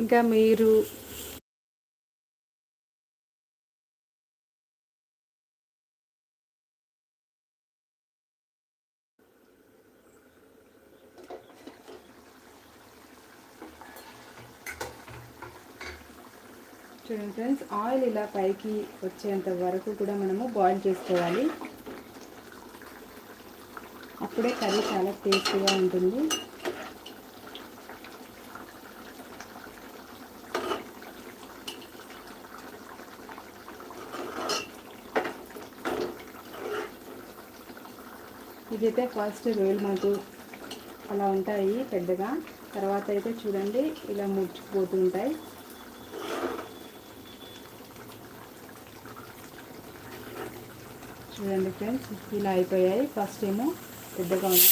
ఇంకా మీరు చూడండి ఫ్రెండ్స్, ఆయిల్ ఇలా పైకి వచ్చేంత వరకు కూడా మనము బాయిల్ చేసుకోవాలి. అప్పుడే కర్రీ చాలా టేస్టీగా ఉంటుంది. ఇదైతే ఫస్ట్ రొయ్యలు మనకు అలా ఉంటాయి పెద్దగా, తర్వాత అయితే చూడండి ఇలా ముడిచిపోతూ ఉంటాయి. చూడండి ఫ్రెండ్స్, ఇలా అయిపోయాయి. ఫస్ట్ ఏమో పెద్దగా ఉంది,